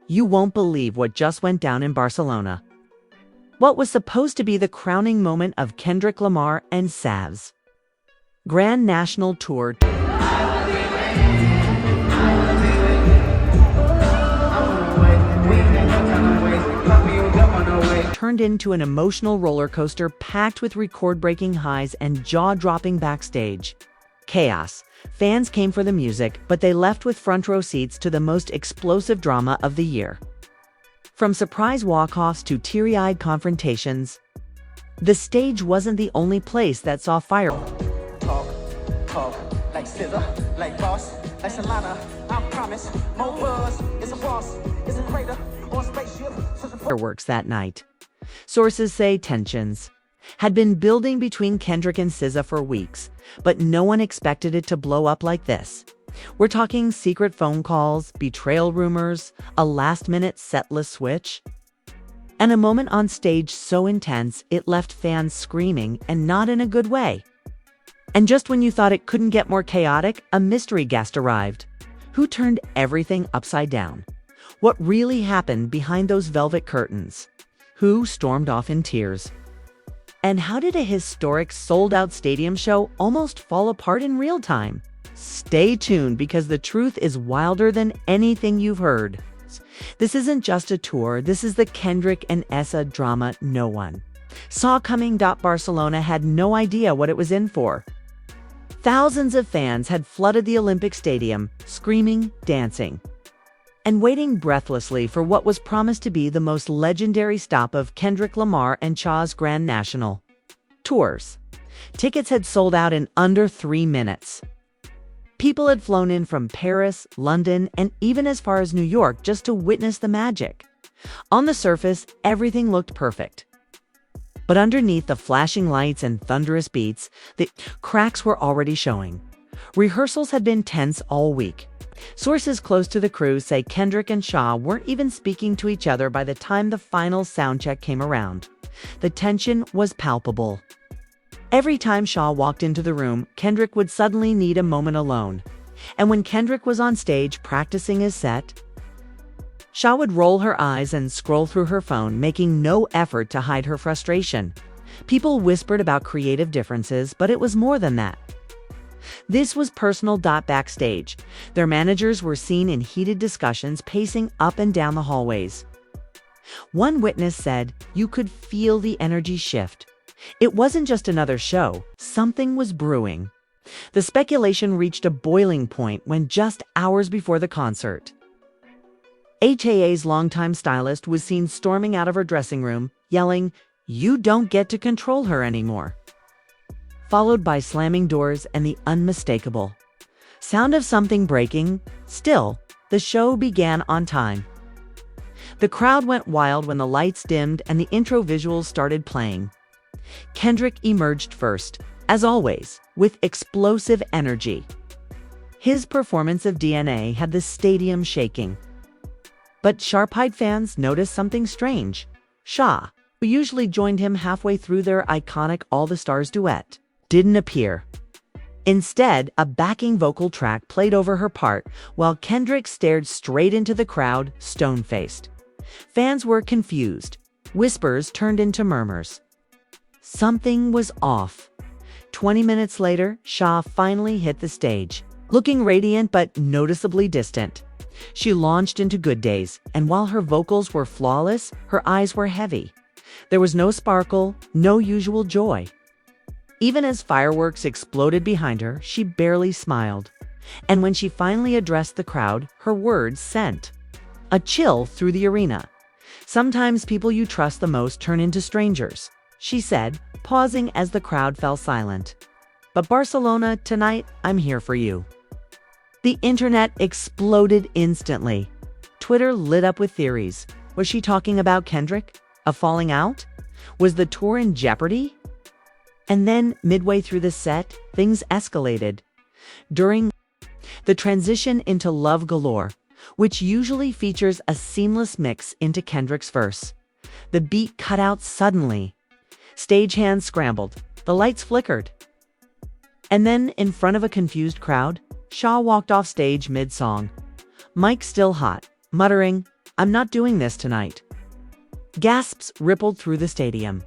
You won't believe what just went down in Barcelona. What was supposed to be the crowning moment of Kendrick Lamar and SZA's Grand National Tour turned into an emotional roller coaster packed with record-breaking highs and jaw-dropping backstage chaos. Fans came for the music, but they left with front-row seats to the most explosive drama of the year. From surprise walk-offs to teary-eyed confrontations, the stage wasn't the only place that saw fireworks. Talk, like SZA, like boss, like Barcelona. I promise, more buzz, it's a boss, it's a crater, or a spaceship. Fireworks that night. Sources say tensions had been building between Kendrick and SZA for weeks, but no one expected it to blow up like this. We're talking secret phone calls, betrayal rumors, a last-minute setlist switch, and a moment on stage so intense it left fans screaming, and not in a good way. And just when you thought it couldn't get more chaotic, a mystery guest arrived, who turned everything upside down. What really happened behind those velvet curtains? Who stormed off in tears? And how did a historic sold-out stadium show almost fall apart in real time? Stay tuned, because the truth is wilder than anything you've heard. This isn't just a tour, this is the Kendrick and SZA drama no one saw coming. Barcelona had no idea what it was in for. Thousands of fans had flooded the Olympic Stadium, screaming, dancing, and waiting breathlessly for what was promised to be the most legendary stop of Kendrick Lamar and SZA's Grand National tours. Tickets had sold out in under 3 minutes. People had flown in from Paris, London, and even as far as New York just to witness the magic. On the surface, everything looked perfect. But underneath the flashing lights and thunderous beats, the cracks were already showing. Rehearsals had been tense all week. Sources close to the crew say Kendrick and SZA weren't even speaking to each other by the time the final soundcheck came around. The tension was palpable. Every time SZA walked into the room, Kendrick would suddenly need a moment alone. And when Kendrick was on stage practicing his set, SZA would roll her eyes and scroll through her phone, making no effort to hide her frustration. People whispered about creative differences, but it was more than that. This was personal. Backstage, their managers were seen in heated discussions, pacing up and down the hallways. One witness said, "You could feel the energy shift. It wasn't just another show, something was brewing." The speculation reached a boiling point when, just hours before the concert, HAA's longtime stylist was seen storming out of her dressing room, yelling, "You don't get to control her anymore," followed by slamming doors and the unmistakable sound of something breaking. Still, the show began on time. The crowd went wild when the lights dimmed and the intro visuals started playing. Kendrick emerged first, as always, with explosive energy. His performance of DNA had the stadium shaking. But sharp-eyed fans noticed something strange. SZA, who usually joined him halfway through their iconic All the Stars duet, didn't appear. Instead, a backing vocal track played over her part, while Kendrick stared straight into the crowd, stone-faced. Fans were confused. Whispers turned into murmurs. Something was off. 20 minutes later, SZA finally hit the stage, looking radiant but noticeably distant. She launched into Good Days, and while her vocals were flawless, her eyes were heavy. There was no sparkle, no usual joy. Even as fireworks exploded behind her, she barely smiled. And when she finally addressed the crowd, her words sent a chill through the arena. "Sometimes people you trust the most turn into strangers," she said, pausing as the crowd fell silent. "But Barcelona, tonight, I'm here for you." The internet exploded instantly. Twitter lit up with theories. Was she talking about Kendrick? A falling out? Was the tour in jeopardy? And then, midway through the set, things escalated. During the transition into Love Galore, which usually features a seamless mix into Kendrick's verse, the beat cut out suddenly. Stagehands scrambled. The lights flickered. And then, in front of a confused crowd, SZA walked off stage mid-song, mic still hot, muttering, I'm not doing this tonight." Gasps rippled through the stadium.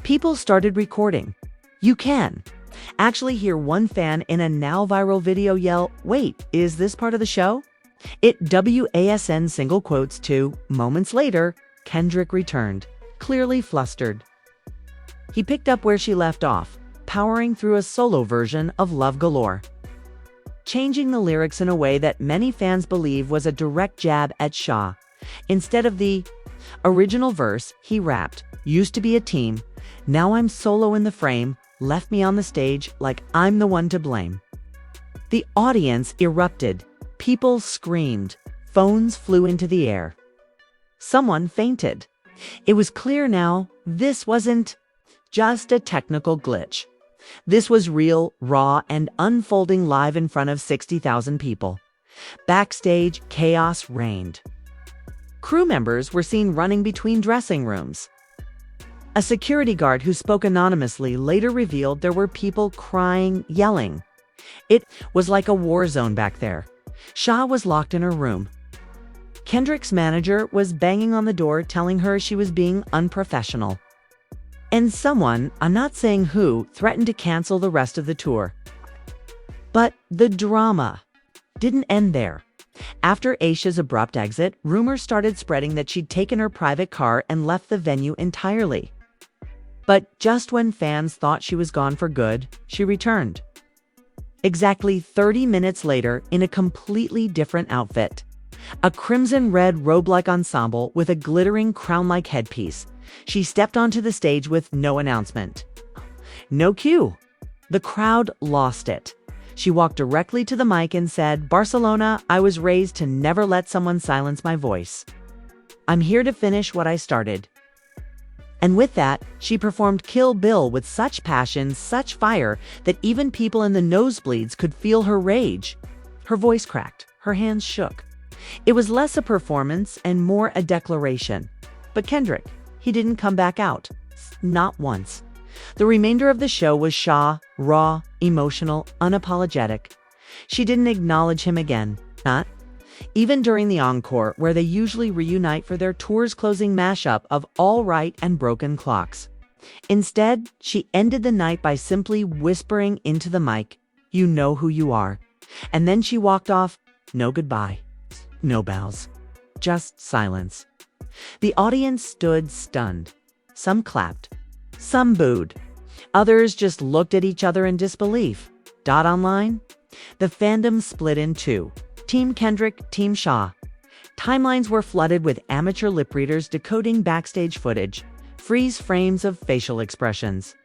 People started recording. You can actually hear one fan in a now viral video yell, "Wait, is this part of the show?" It WASN single quotes to, "Moments later, Kendrick returned, clearly flustered." He picked up where she left off, powering through a solo version of Love Galore, changing the lyrics in a way that many fans believe was a direct jab at SZA. Instead of the original verse, he rapped, "Used to be a team, now I'm solo in the frame, left me on the stage like I'm the one to blame." The audience erupted. People screamed. Phones flew into the air. Someone fainted. It was clear now, this wasn't just a technical glitch. This was real, raw, and unfolding live in front of 60,000 people. Backstage, chaos reigned. Crew members were seen running between dressing rooms. A security guard who spoke anonymously later revealed there were people crying, yelling. It was like a war zone back there. SZA was locked in her room. Kendrick's manager was banging on the door telling her she was being unprofessional. And someone, I'm not saying who, threatened to cancel the rest of the tour. But the drama didn't end there. After Aisha's abrupt exit, rumors started spreading that she'd taken her private car and left the venue entirely. But just when fans thought she was gone for good, she returned. Exactly 30 minutes later, in a completely different outfit. A crimson-red robe-like ensemble with a glittering crown-like headpiece. She stepped onto the stage with no announcement. No cue. The crowd lost it. She walked directly to the mic and said, "Barcelona, I was raised to never let someone silence my voice. I'm here to finish what I started." And with that, she performed Kill Bill with such passion, such fire, that even people in the nosebleeds could feel her rage. Her voice cracked. Her hands shook. It was less a performance and more a declaration. But Kendrick, he didn't come back out. Not once. The remainder of the show was SZA, raw, emotional, unapologetic. She didn't acknowledge him again. Not even during the encore, where they usually reunite for their tour's closing mashup of All Right and Broken Clocks. Instead, she ended the night by simply whispering into the mic, "You know who you are." And then she walked off. No goodbye. No bows. Just silence. The audience stood stunned. Some clapped. Some booed. Others just looked at each other in disbelief. Online? The fandom split in two. Team Kendrick, Team SZA. Timelines were flooded with amateur lip readers decoding backstage footage, freeze frames of facial expressions,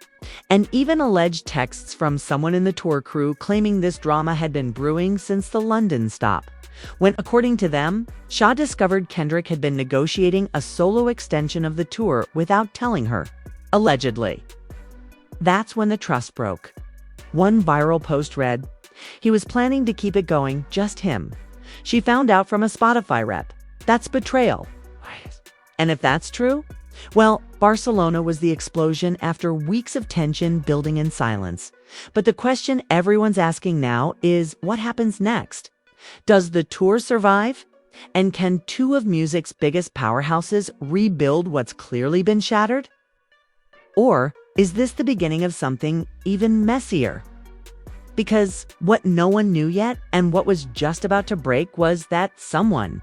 and even alleged texts from someone in the tour crew claiming this drama had been brewing since the London stop, when, according to them, SZA discovered Kendrick had been negotiating a solo extension of the tour without telling her, allegedly. That's when the trust broke. One viral post read, "He was planning to keep it going, just him. She found out from a Spotify rep. That's betrayal." And if that's true, well, Barcelona was the explosion after weeks of tension building in silence. But the question everyone's asking now is, what happens next? Does the tour survive? And can two of music's biggest powerhouses rebuild what's clearly been shattered? Or is this the beginning of something even messier? Because what no one knew yet, and what was just about to break, was that someone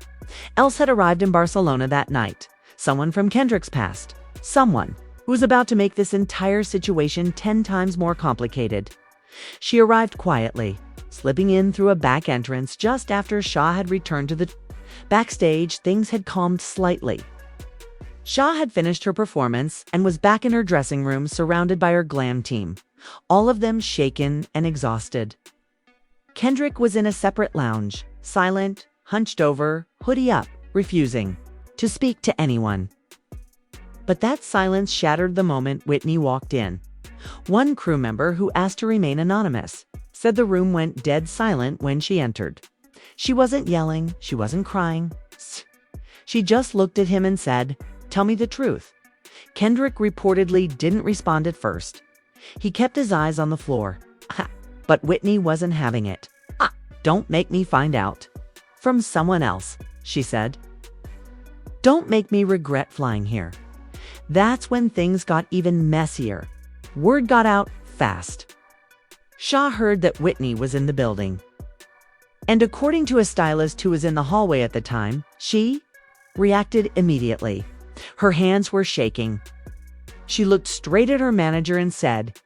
else had arrived in Barcelona that night. Someone from Kendrick's past. Someone who was about to make this entire situation 10 times more complicated. She arrived quietly, slipping in through a back entrance just after SZA had returned to the backstage. Things had calmed slightly. SZA had finished her performance and was back in her dressing room surrounded by her glam team, all of them shaken and exhausted. Kendrick was in a separate lounge, silent, hunched over, hoodie up, refusing to speak to anyone. But that silence shattered the moment Whitney walked in. One crew member, who asked to remain anonymous, said the room went dead silent when she entered. She wasn't yelling, she wasn't crying. She just looked at him and said, "Tell me the truth." Kendrick reportedly didn't respond at first. He kept his eyes on the floor. But Whitney wasn't having it. "Don't make me find out." "From someone else," she said. Don't make me regret flying here. That's when things got even messier. Word got out fast. SZA heard that Whitney was in the building. And according to a stylist who was in the hallway at the time, she reacted immediately. Her hands were shaking. She looked straight at her manager and said,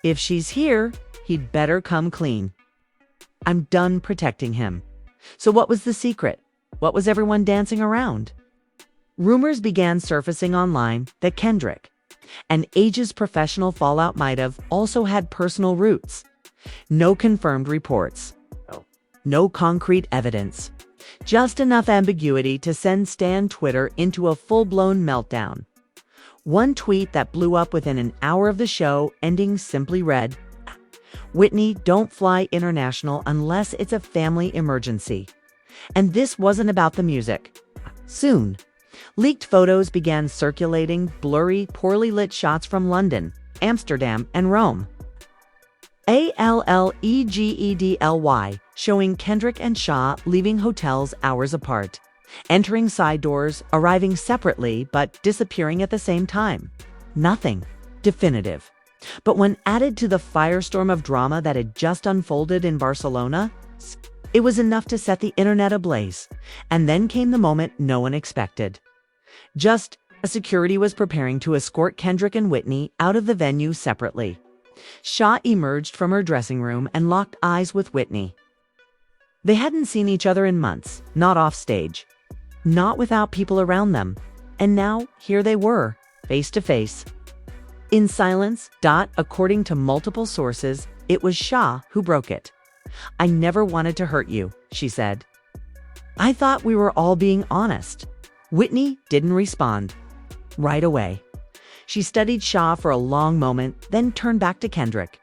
"If she's here, he'd better come clean. I'm done protecting him." So what was the secret? What was everyone dancing around? Rumors began surfacing online that Kendrick, an ages professional fallout, might have also had personal roots. No confirmed reports. No concrete evidence. Just enough ambiguity to send Stan Twitter into a full-blown meltdown. One tweet that blew up within an hour of the show ending simply read, "Whitney, don't fly international unless it's a family emergency." And this wasn't about the music. Soon, leaked photos began circulating, blurry, poorly lit shots from London, Amsterdam, and Rome. ALLEGEDLY, showing Kendrick and SZA leaving hotels hours apart, entering side doors, arriving separately but disappearing at the same time. Nothing definitive. But when added to the firestorm of drama that had just unfolded in Barcelona, it was enough to set the internet ablaze. And then came the moment no one expected. Just as security was preparing to escort Kendrick and Whitney out of the venue separately, SZA emerged from her dressing room and locked eyes with Whitney. They hadn't seen each other in months, not off stage, not without people around them. And now, here they were, face to face. In silence. According to multiple sources, it was SZA who broke it. "I never wanted to hurt you," she said. "I thought we were all being honest." Whitney didn't respond. Right away. She studied SZA for a long moment, then turned back to Kendrick.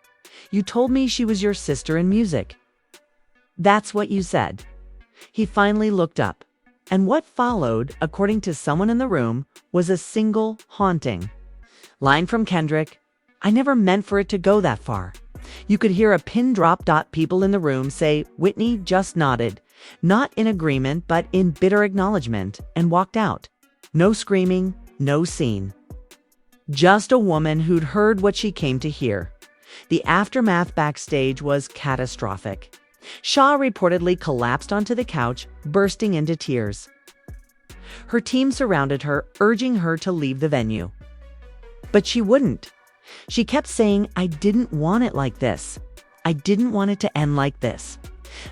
"You told me she was your sister in music." "That's what you said." He finally looked up. And what followed, according to someone in the room, was a single, haunting line from Kendrick. "I never meant for it to go that far." You could hear a pin drop. People in the room say Whitney just nodded, not in agreement but in bitter acknowledgement, and walked out. No screaming, no scene. Just a woman who'd heard what she came to hear. The aftermath backstage was catastrophic. SZA reportedly collapsed onto the couch, bursting into tears. Her team surrounded her, urging her to leave the venue. But she wouldn't. She kept saying, "I didn't want it like this. I didn't want it to end like this."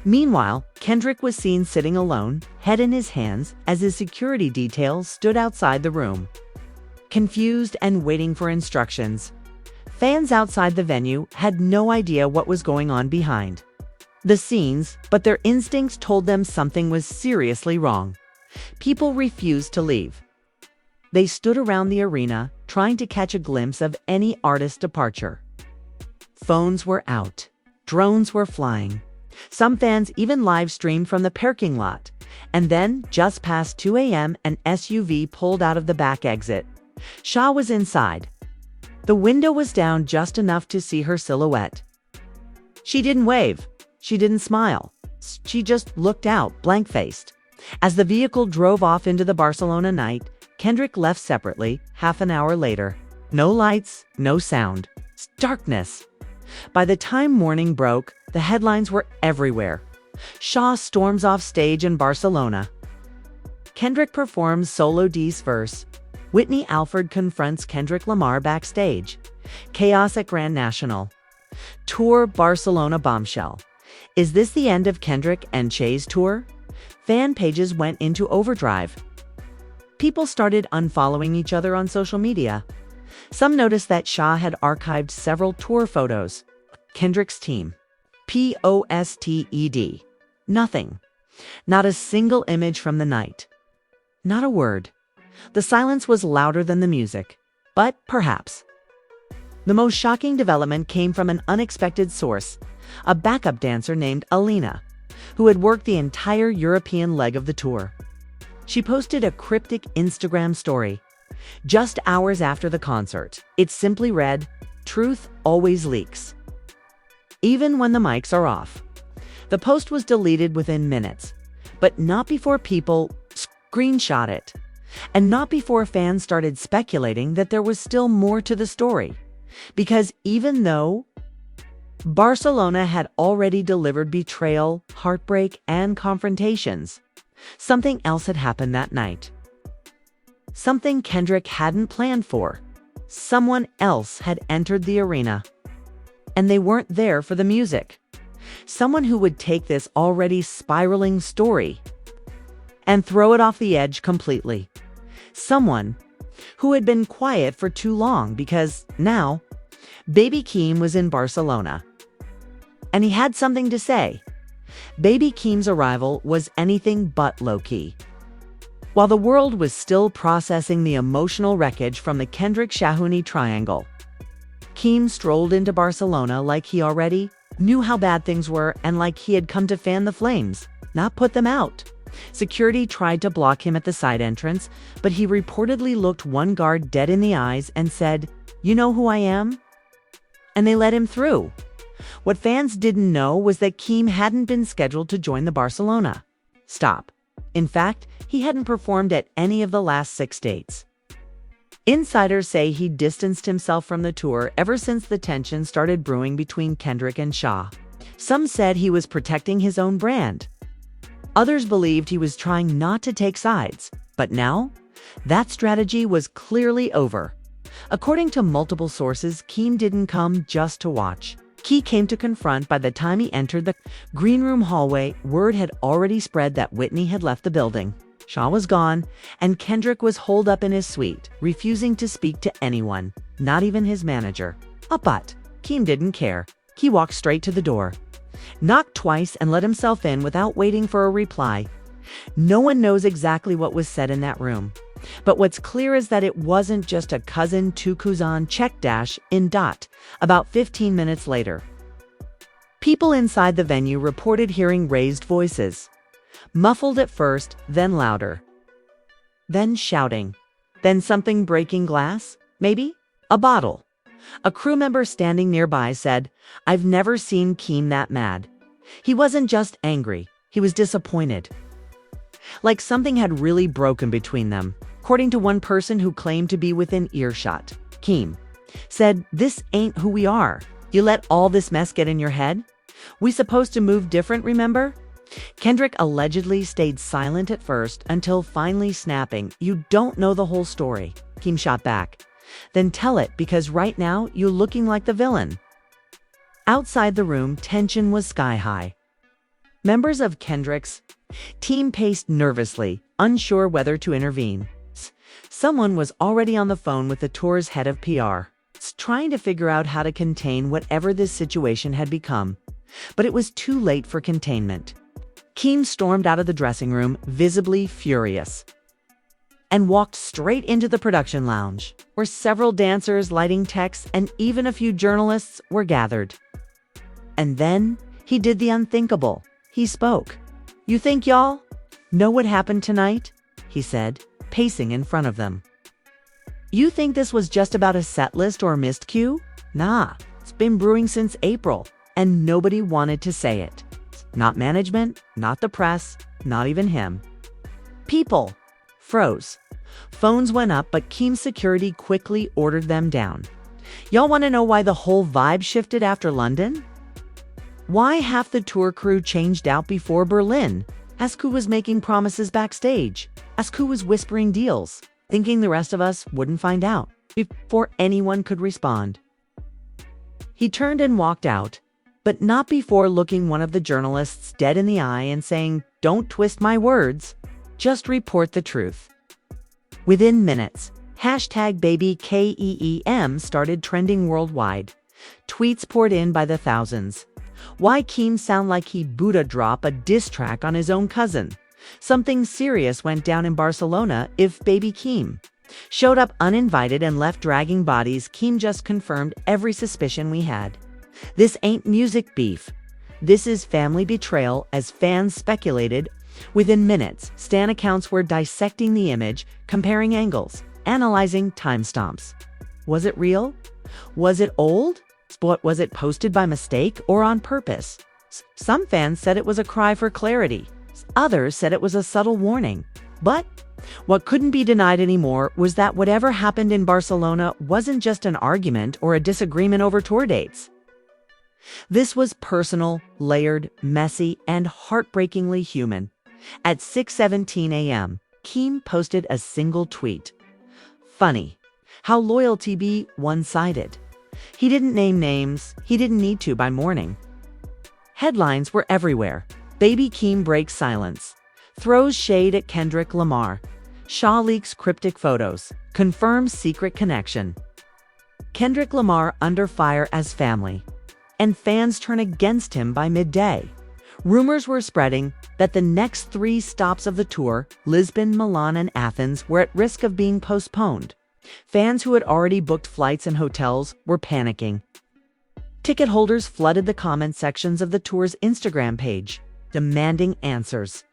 Meanwhile, Kendrick was seen sitting alone, head in his hands, as his security detail stood outside the room, confused and waiting for instructions. Fans outside the venue had no idea what was going on behind the scenes, but their instincts told them something was seriously wrong. People refused to leave. They stood around the arena, trying to catch a glimpse of any artist's departure. Phones were out. Drones were flying. Some fans even live-streamed from the parking lot. And then, just past 2 a.m., an SUV pulled out of the back exit. SZA was inside. The window was down just enough to see her silhouette. She didn't wave. She didn't smile. She just looked out, blank-faced. As the vehicle drove off into the Barcelona night, Kendrick left separately, half an hour later. No lights, no sound. Darkness. By the time morning broke, the headlines were everywhere. SZA storms off stage in Barcelona. Kendrick performs solo D's verse. Whitney Alford confronts Kendrick Lamar backstage. Chaos at Grand National. Tour Barcelona bombshell. Is this the end of Kendrick and Che's tour? Fan pages went into overdrive. People started unfollowing each other on social media. Some noticed that SZA had archived several tour photos. Kendrick's team. Posted. Nothing. Not a single image from the night. Not a word. The silence was louder than the music. But perhaps the most shocking development came from an unexpected source, a backup dancer named Alina, who had worked the entire European leg of the tour. She posted a cryptic Instagram story just hours after the concert. It simply read, "Truth always leaks, even when the mics are off." The post was deleted within minutes, but not before people screenshot it. And not before fans started speculating that there was still more to the story. Because even though Barcelona had already delivered betrayal, heartbreak, and confrontations, something else had happened that night. Something Kendrick hadn't planned for. Someone else had entered the arena. And they weren't there for the music. Someone who would take this already spiraling story and throw it off the edge completely. Someone who had been quiet for too long because now, Baby Keem was in Barcelona. And he had something to say. Baby Keem's arrival was anything but low-key. While the world was still processing the emotional wreckage from the Kendrick SZA triangle, Keem strolled into Barcelona like he already knew how bad things were and like he had come to fan the flames, not put them out. Security tried to block him at the side entrance, but he reportedly looked one guard dead in the eyes and said, "You know who I am?" And they let him through. What fans didn't know was that Keem hadn't been scheduled to join the Barcelona stop. In fact, he hadn't performed at any of the last 6 dates. Insiders say he distanced himself from the tour ever since the tension started brewing between Kendrick and SZA. Some said he was protecting his own brand. Others believed he was trying not to take sides. But now, that strategy was clearly over. According to multiple sources, Keem didn't come just to watch. He came to confront. By the time he entered the green room hallway, word had already spread that Whitney had left the building. SZA was gone, and Kendrick was holed up in his suite, refusing to speak to anyone, not even his manager. But Keem didn't care. He walked straight to the door, knocked twice, and let himself in without waiting for a reply. No one knows exactly what was said in that room. But what's clear is that it wasn't just a cousin to cousin check dash in dot. About 15 minutes later, people inside the venue reported hearing raised voices. Muffled at first, then louder. Then shouting. Then something breaking glass? Maybe? A bottle. A crew member standing nearby said, "I've never seen Keem that mad." He wasn't just angry, he was disappointed. Like something had really broken between them. According to one person who claimed to be within earshot, Keem said, "This ain't who we are. You let all this mess get in your head? We supposed to move different, remember?" Kendrick allegedly stayed silent at first until finally snapping, "You don't know the whole story." Keem shot back, "Then tell it, because right now you're looking like the villain." Outside the room, tension was sky high. Members of Kendrick's team paced nervously, unsure whether to intervene. Someone was already on the phone with the tour's head of PR, trying to figure out how to contain whatever this situation had become. But it was too late for containment. Keem stormed out of the dressing room, visibly furious, and walked straight into the production lounge, where several dancers, lighting techs, and even a few journalists were gathered. And then he did the unthinkable. He spoke. "You think y'all know what happened tonight?" he said, pacing in front of them. "You think this was just about a set list or a missed cue? Nah, it's been brewing since April, and nobody wanted to say it. Not management, not the press, not even him." People froze. Phones went up, but Keem's security quickly ordered them down. "Y'all want to know why the whole vibe shifted after London? Why half the tour crew changed out before Berlin? Ask who was making promises backstage. Ask who was whispering deals, thinking the rest of us wouldn't find out," before anyone could respond. He turned and walked out, but not before looking one of the journalists dead in the eye and saying, "Don't twist my words, just report the truth." Within minutes, #BabyKeem started trending worldwide. Tweets poured in by the thousands. Why Keem sound like he Buddha drop a diss track on his own cousin? Something serious went down in Barcelona if Baby Keem showed up uninvited and left dragging bodies. Keem just confirmed every suspicion we had. This ain't music beef. This is family betrayal, as fans speculated. Within minutes, stan accounts were dissecting the image, comparing angles, analyzing timestamps. Was it real? Was it old? Was it posted by mistake or on purpose? Some fans said it was a cry for clarity. Others said it was a subtle warning. But what couldn't be denied anymore was that whatever happened in Barcelona wasn't just an argument or a disagreement over tour dates. This was personal, layered, messy, and heartbreakingly human. At 6:17 a.m., Keem posted a single tweet. Funny, how loyalty be one-sided. He didn't name names, he didn't need to by morning. Headlines were everywhere. Baby Keem breaks silence. Throws shade at Kendrick Lamar. Shaw leaks cryptic photos. Confirms secret connection. Kendrick Lamar under fire as family. And fans turn against him by midday. Rumors were spreading that the next 3 stops of the tour, Lisbon, Milan, and Athens, were at risk of being postponed. Fans who had already booked flights and hotels were panicking. Ticket holders flooded the comment sections of the tour's Instagram page, demanding answers.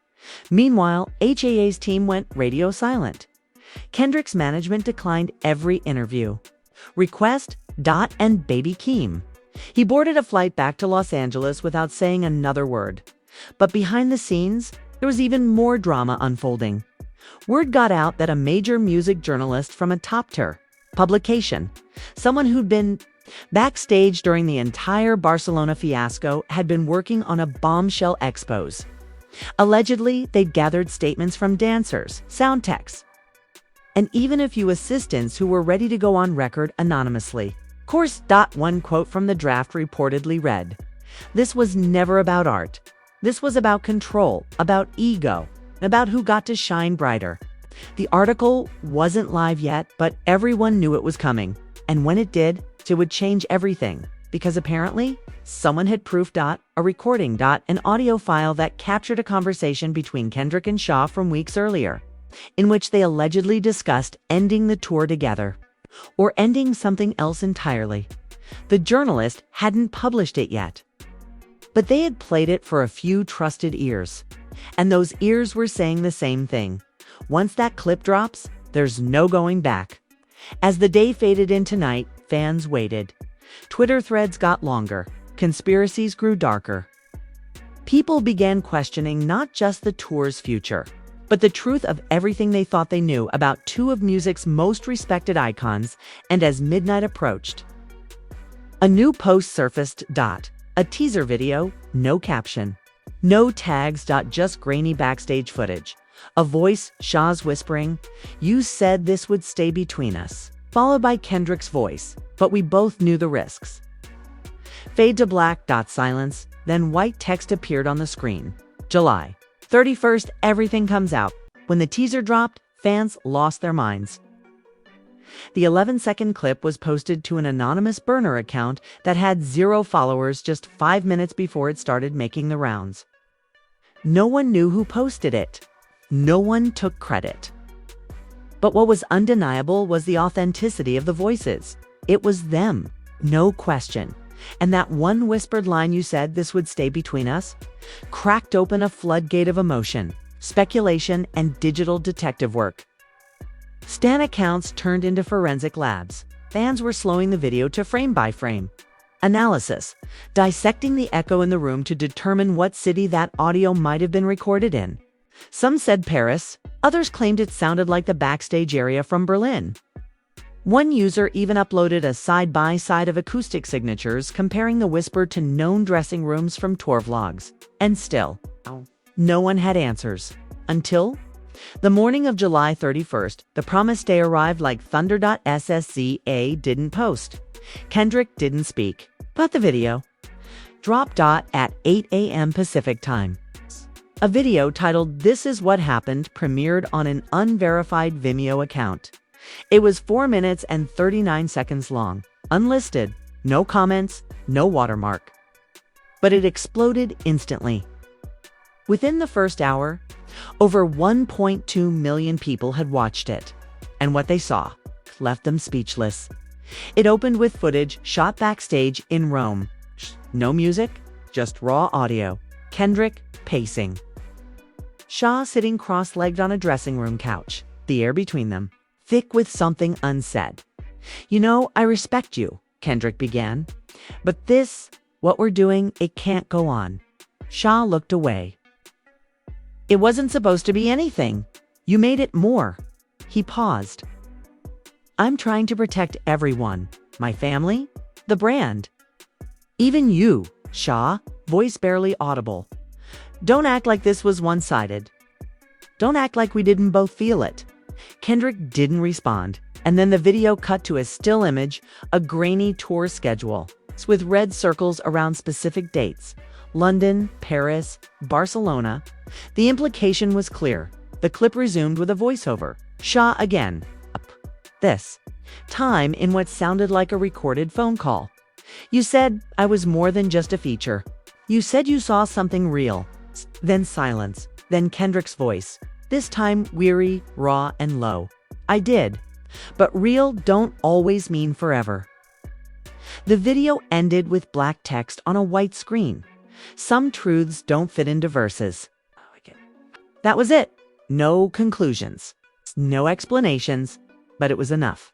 Meanwhile, HAA's team went radio silent. Kendrick's management declined every interview. Request, Dot, and Baby Keem. He boarded a flight back to Los Angeles without saying another word. But behind the scenes, there was even more drama unfolding. Word got out that a major music journalist from a top-tier publication, someone who'd been backstage during the entire Barcelona fiasco, had been working on a bombshell expose. Allegedly, they'd gathered statements from dancers, sound techs, and even a few assistants who were ready to go on record anonymously. Course. One quote from the draft reportedly read, "This was never about art. This was about control, about ego, about who got to shine brighter." The article wasn't live yet, but everyone knew it was coming. And when it did, it would change everything. Because apparently, someone had proof. A recording. An audio file that captured a conversation between Kendrick and Shaw from weeks earlier, in which they allegedly discussed ending the tour together. Or ending something else entirely. The journalist hadn't published it yet. But they had played it for a few trusted ears. And those ears were saying the same thing. Once that clip drops, there's no going back. As the day faded into night, fans waited. Twitter threads got longer. Conspiracies grew darker. People began questioning not just the tour's future, but the truth of everything they thought they knew about 2 of music's most respected icons. And as midnight approached, a new post surfaced. A teaser video, no caption, no tags. Just grainy backstage footage. A voice, Shaw's whispering, "You said this would stay between us," followed by Kendrick's voice, "But we both knew the risks." Fade to black. Silence, then white text appeared on the screen. July 31st, everything comes out. When the teaser dropped, fans lost their minds. The 11-second clip was posted to an anonymous burner account that had 0 followers just 5 minutes before it started making the rounds. No one knew who posted it. No one took credit. But what was undeniable was the authenticity of the voices. It was them, no question. And that one whispered line, "You said this would stay between us," cracked open a floodgate of emotion, speculation, and digital detective work. Stan accounts turned into forensic labs. Fans were slowing the video to frame-by-frame analysis, dissecting the echo in the room to determine what city that audio might have been recorded in. Some said Paris, others claimed it sounded like the backstage area from Berlin. One user even uploaded a side-by-side of acoustic signatures comparing the whisper to known dressing rooms from tour vlogs. And still, no one had answers. Until the morning of July 31st, the promised day arrived like thunder. SZA didn't post. Kendrick didn't speak. But the video dropped. At 8 a.m. Pacific time. A video titled "This Is What Happened" premiered on an unverified Vimeo account. It was 4 minutes and 39 seconds long, unlisted, no comments, no watermark. But it exploded instantly. Within the first hour, over 1.2 million people had watched it. And what they saw left them speechless. It opened with footage shot backstage in Rome. No music, just raw audio. Kendrick pacing. Shaw sitting cross-legged on a dressing room couch, the air between them thick with something unsaid. "You know, I respect you," Kendrick began. "But what we're doing, it can't go on." Shaw looked away. "It wasn't supposed to be anything. You made it more. He paused. I'm trying to protect everyone. My family, the brand. Even you, SZA, voice barely audible. Don't act like this was one-sided. Don't act like we didn't both feel it. Kendrick didn't respond, and then the video cut to a still image, a grainy tour schedule, with red circles around specific dates. London, Paris, Barcelona. The implication was clear. The clip resumed with a voiceover. SZA again. This time in what sounded like a recorded phone call. You said I was more than just a feature. You said you saw something real. Then silence. Then Kendrick's voice. This time weary, raw, and low. I did. But real don't always mean forever. The video ended with black text on a white screen. Some truths don't fit into verses. That was it. No conclusions. No explanations. But it was enough.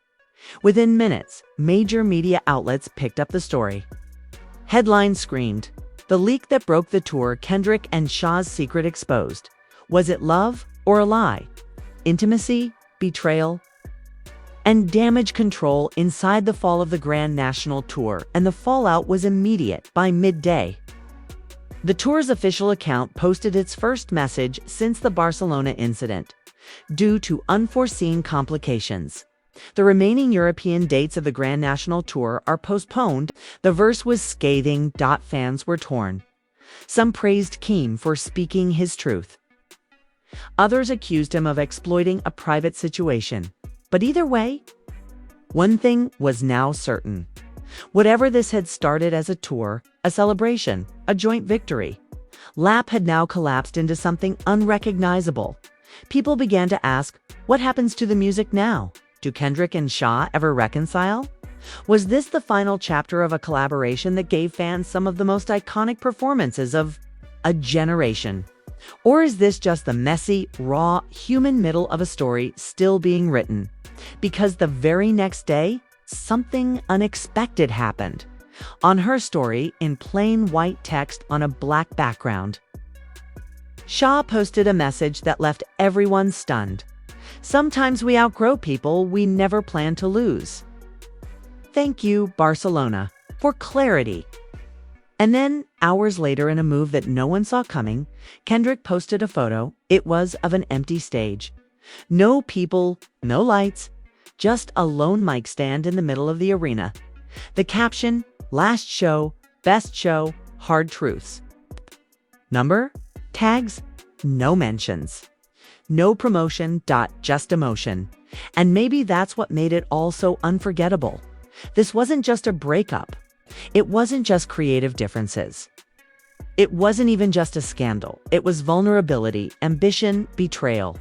Within minutes, major media outlets picked up the story. Headlines screamed, "The leak that broke the tour, Kendrick and SZA's secret exposed. Was it love or a lie? Intimacy? Betrayal?" And damage control inside the fall of the Grand National Tour, and the fallout was immediate by midday. The tour's official account posted its first message since the Barcelona incident. Due to unforeseen complications, the remaining European dates of the Grand National Tour are postponed. The verse was scathing. Fans were torn. Some praised Keem for speaking his truth. Others accused him of exploiting a private situation. But either way, one thing was now certain. Whatever this had started as a tour, a celebration, a joint victory, lap had now collapsed into something unrecognizable. People began to ask, what happens to the music now? Do Kendrick and SZA ever reconcile? Was this the final chapter of a collaboration that gave fans some of the most iconic performances of a generation? Or is this just the messy, raw, human middle of a story still being written? Because the very next day, something unexpected happened. On her story, in plain white text on a black background, SZA posted a message that left everyone stunned. Sometimes we outgrow people we never planned to lose. Thank you, Barcelona, for clarity. And then, hours later, in a move that no one saw coming, Kendrick posted a photo. It was of an empty stage. No people, no lights, just a lone mic stand in the middle of the arena. The caption, last show, best show, hard truths. Number? Tags? No mentions. No promotion. Just emotion. And maybe that's what made it all so unforgettable. This wasn't just a breakup. It wasn't just creative differences. It wasn't even just a scandal. It was vulnerability, ambition, betrayal,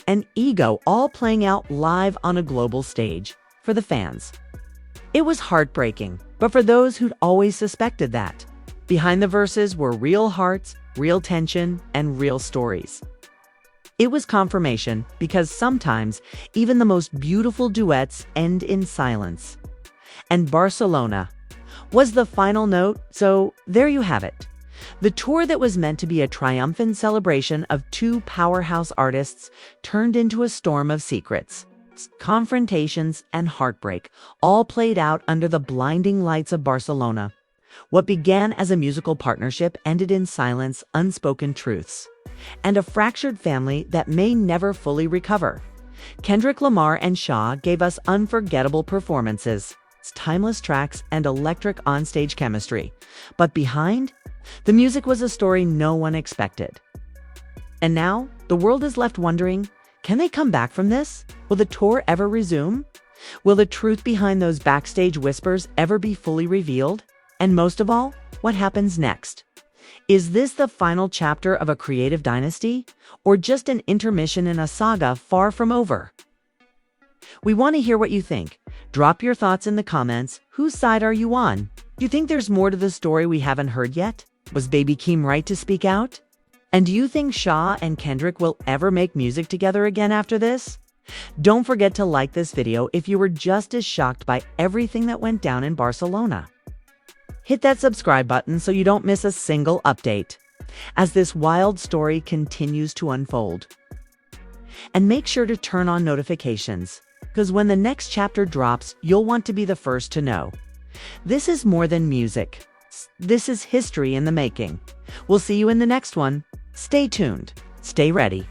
and ego all playing out live on a global stage for the fans. It was heartbreaking, but for those who'd always suspected that. Behind the verses were real hearts, real tension, and real stories. It was confirmation because sometimes even the most beautiful duets end in silence. And Barcelona was the final note, so there you have it. The tour that was meant to be a triumphant celebration of two powerhouse artists turned into a storm of secrets, confrontations, and heartbreak, all played out under the blinding lights of Barcelona. What began as a musical partnership ended in silence, unspoken truths, and a fractured family that may never fully recover. Kendrick Lamar and SZA gave us unforgettable performances, timeless tracks, and electric onstage chemistry. But behind, the music was a story no one expected. And now, the world is left wondering, can they come back from this? Will the tour ever resume? Will the truth behind those backstage whispers ever be fully revealed? And most of all, what happens next? Is this the final chapter of a creative dynasty, or just an intermission in a saga far from over? We want to hear what you think. Drop your thoughts in the comments. Whose side are you on? Do you think there's more to the story we haven't heard yet? Was Baby Keem right to speak out? And do you think SZA and Kendrick will ever make music together again after this? Don't forget to like this video if you were just as shocked by everything that went down in Barcelona. Hit that subscribe button so you don't miss a single update as this wild story continues to unfold. And make sure to turn on notifications, because when the next chapter drops, you'll want to be the first to know. This is more than music. This is history in the making. We'll see you in the next one. Stay tuned. Stay ready.